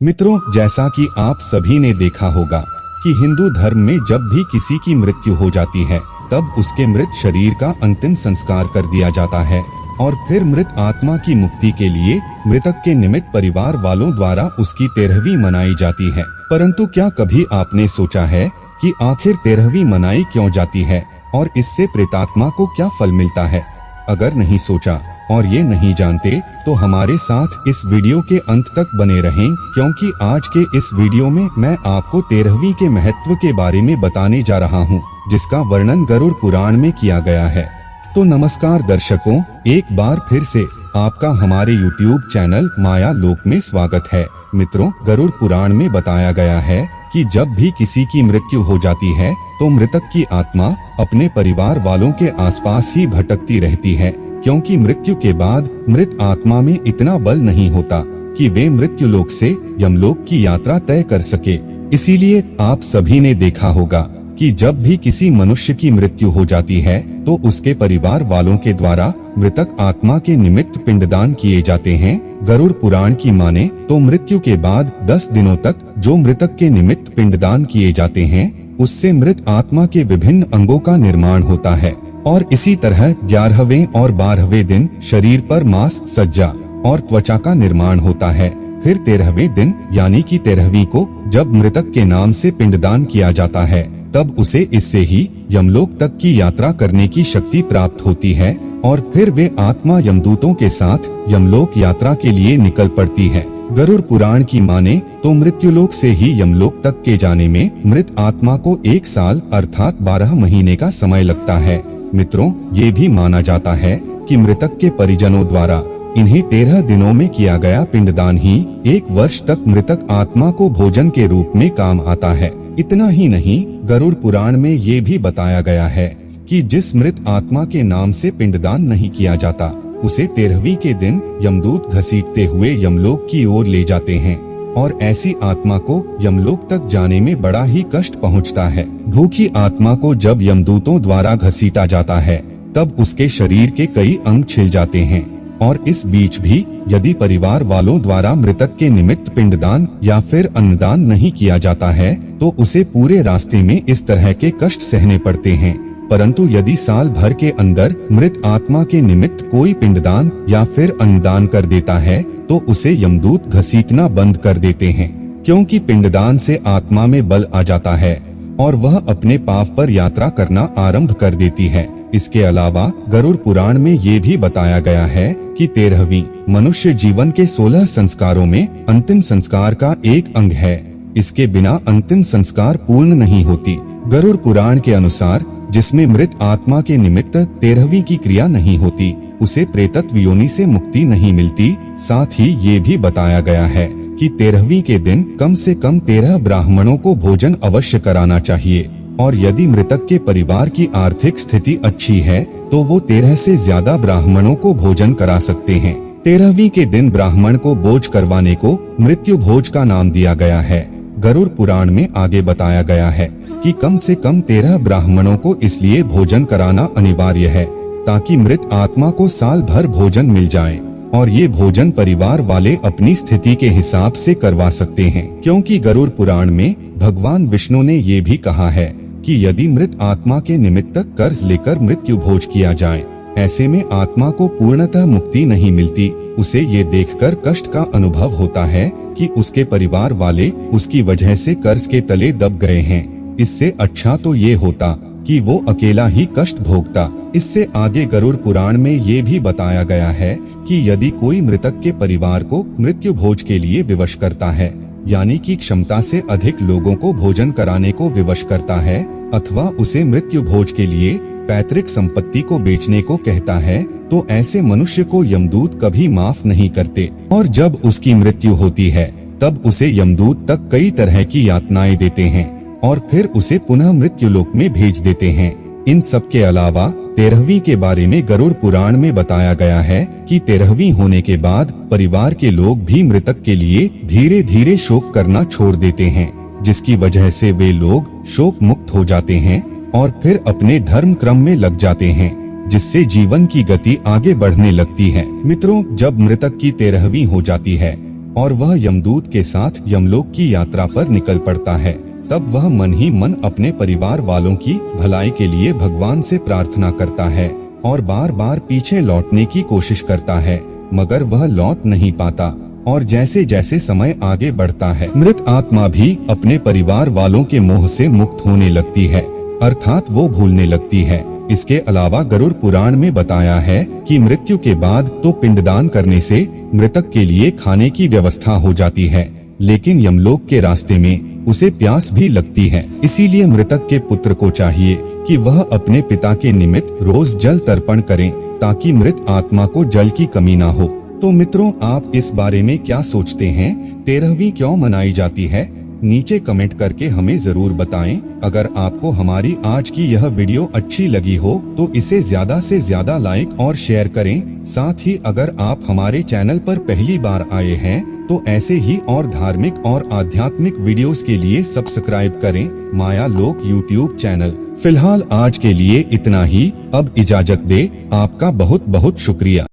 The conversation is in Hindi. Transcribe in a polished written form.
मित्रों, जैसा कि आप सभी ने देखा होगा कि हिंदू धर्म में जब भी किसी की मृत्यु हो जाती है तब उसके मृत शरीर का अंतिम संस्कार कर दिया जाता है और फिर मृत आत्मा की मुक्ति के लिए मृतक के निमित्त परिवार वालों द्वारा उसकी 13वीं मनाई जाती है। परंतु क्या कभी आपने सोचा है कि आखिर 13वीं मनाई क्यों जाती है और इससे प्रेतात्मा को क्या फल मिलता है? अगर नहीं सोचा और ये नहीं जानते तो हमारे साथ इस वीडियो के अंत तक बने रहें, क्योंकि आज के इस वीडियो में मैं आपको 13वीं के महत्व के बारे में बताने जा रहा हूँ, जिसका वर्णन गरुड़ पुराण में किया गया है। तो नमस्कार दर्शकों, एक बार फिर से आपका हमारे YouTube चैनल माया लोक में स्वागत है। मित्रों, गरुड़ पुराण में बताया गया है कि जब भी किसी की मृत्यु हो जाती है तो मृतक की आत्मा अपने परिवार वालों के आसपास ही भटकती रहती है, क्योंकि मृत्यु के बाद मृत आत्मा में इतना बल नहीं होता कि वे मृत्यु लोक से यमलोक की यात्रा तय कर सके। इसीलिए आप सभी ने देखा होगा कि जब भी किसी मनुष्य की मृत्यु हो जाती है तो उसके परिवार वालों के द्वारा मृतक आत्मा के निमित्त पिंडदान किए जाते हैं। गरुड़ पुराण की माने तो मृत्यु के बाद 10 दिनों तक जो मृतक के निमित्त पिंडदान किए जाते हैं उससे मृत आत्मा के विभिन्न अंगों का निर्माण होता है और इसी तरह 11वें और 12वें दिन शरीर पर मांस, सज्जा और त्वचा का निर्माण होता है। फिर 13वें दिन यानी कि 13वीं को जब मृतक के नाम से पिंडदान किया जाता है तब उसे इससे ही यमलोक तक की यात्रा करने की शक्ति प्राप्त होती है और फिर वे आत्मा यमदूतों के साथ यमलोक यात्रा के लिए निकल पड़ती है। गरुड़ पुराण की माने तो मृत्युलोक से ही यमलोक तक के जाने में मृत आत्मा को 1 साल अर्थात 12 महीने का समय लगता है। मित्रों, ये भी माना जाता है कि मृतक के परिजनों द्वारा इन्हें 13 दिनों में किया गया पिंडदान ही 1 वर्ष तक मृतक आत्मा को भोजन के रूप में काम आता है। इतना ही नहीं, गरुड़ पुराण में ये भी बताया गया है कि जिस मृत आत्मा के नाम से पिंडदान नहीं किया जाता उसे 13वीं के दिन यमदूत घसीटते हुए यमलोक की ओर ले जाते हैं और ऐसी आत्मा को यमलोक तक जाने में बड़ा ही कष्ट पहुंचता है। भूखी आत्मा को जब यमदूतों द्वारा घसीटा जाता है तब उसके शरीर के कई अंग छिल जाते हैं और इस बीच भी यदि परिवार वालों द्वारा मृतक के निमित्त पिंडदान या फिर अन्नदान नहीं किया जाता है तो उसे पूरे रास्ते में इस तरह के कष्ट सहने पड़ते हैं। परंतु यदि साल भर के अंदर मृत आत्मा के निमित्त कोई पिंडदान या फिर अन्नदान कर देता है तो उसे यमदूत घसीटना बंद कर देते हैं, क्योंकि पिंडदान से आत्मा में बल आ जाता है और वह अपने पाप पर यात्रा करना आरंभ कर देती है। इसके अलावा गरुड़ पुराण में ये भी बताया गया है कि 13वीं मनुष्य जीवन के 16 संस्कारों में अंतिम संस्कार का एक अंग है। इसके बिना अंतिम संस्कार पूर्ण नहीं होती। गरुड़ पुराण के अनुसार जिसमें मृत आत्मा के निमित्त 13वीं की क्रिया नहीं होती उसे प्रेतत्व योनि से मुक्ति नहीं मिलती। साथ ही ये भी बताया गया है कि 13वीं के दिन कम से कम 13 ब्राह्मणों को भोजन अवश्य कराना चाहिए और यदि मृतक के परिवार की आर्थिक स्थिति अच्छी है तो वो 13 से ज्यादा ब्राह्मणों को भोजन करा सकते हैं। 13वीं के दिन ब्राह्मण को भोज करवाने को मृत्यु भोज का नाम दिया गया है। गरुड़ पुराण में आगे बताया गया है कि कम से कम 13 ब्राह्मणों को इसलिए भोजन कराना अनिवार्य है ताकि मृत आत्मा को साल भर भोजन मिल जाए और ये भोजन परिवार वाले अपनी स्थिति के हिसाब से करवा सकते हैं, क्योंकि गरुड़ पुराण में भगवान विष्णु ने ये भी कहा है कि यदि मृत आत्मा के निमित्त कर्ज लेकर मृत्यु भोज किया जाए, ऐसे में आत्मा को पूर्णतः मुक्ति नहीं मिलती। उसे ये देखकर कष्ट का अनुभव होता है कि उसके परिवार वाले उसकी वजह से कर्ज के तले दब गए हैं। इससे अच्छा तो ये होता कि वो अकेला ही कष्ट भोगता। इससे आगे गरुड़ पुराण में ये भी बताया गया है कि यदि कोई मृतक के परिवार को मृत्यु भोज के लिए विवश करता है, यानी कि क्षमता से अधिक लोगों को भोजन कराने को विवश करता है अथवा उसे मृत्यु भोज के लिए पैतृक संपत्ति को बेचने को कहता है, तो ऐसे मनुष्य को यमदूत कभी माफ नहीं करते और जब उसकी मृत्यु होती है तब उसे यमदूत तक कई तरह की यातनाएं देते हैं और फिर उसे पुनः मृत्युलोक में भेज देते हैं। इन सब के अलावा 13वीं के बारे में गरुड़ पुराण में बताया गया है कि 13वीं होने के बाद परिवार के लोग भी मृतक के लिए धीरे धीरे शोक करना छोड़ देते हैं, जिसकी वजह से वे लोग शोक मुक्त हो जाते हैं और फिर अपने धर्म क्रम में लग जाते हैं, जिससे जीवन की गति आगे बढ़ने लगती है। मित्रों, जब मृतक की 13वीं हो जाती है और वह यमदूत के साथ यमलोक की यात्रा पर निकल पड़ता है। तब वह मन ही मन अपने परिवार वालों की भलाई के लिए भगवान से प्रार्थना करता है और बार बार पीछे लौटने की कोशिश करता है, मगर वह लौट नहीं पाता। और जैसे जैसे समय आगे बढ़ता है, मृत आत्मा भी अपने परिवार वालों के मोह से मुक्त होने लगती है, अर्थात वो भूलने लगती है। इसके अलावा गरुड़ पुराण में बताया है कि मृत्यु के बाद तो पिंडदान करने से मृतक के लिए खाने की व्यवस्था हो जाती है, लेकिन यमलोक के रास्ते में उसे प्यास भी लगती है। इसीलिए मृतक के पुत्र को चाहिए कि वह अपने पिता के निमित्त रोज जल तर्पण करें, ताकि मृत आत्मा को जल की कमी ना हो। तो मित्रों, आप इस बारे में क्या सोचते हैं? 13वीं क्यों मनाई जाती है? नीचे कमेंट करके हमें जरूर बताएं। अगर आपको हमारी आज की यह वीडियो अच्छी लगी हो तो इसे ज्यादा से ज्यादा लाइक और शेयर करें। साथ ही अगर आप हमारे चैनल पर पहली बार आए हैं तो ऐसे ही और धार्मिक और आध्यात्मिक वीडियोस के लिए सब्सक्राइब करें माया लोक यूट्यूब चैनल। फिलहाल आज के लिए इतना ही। अब इजाजत दे। आपका बहुत बहुत शुक्रिया।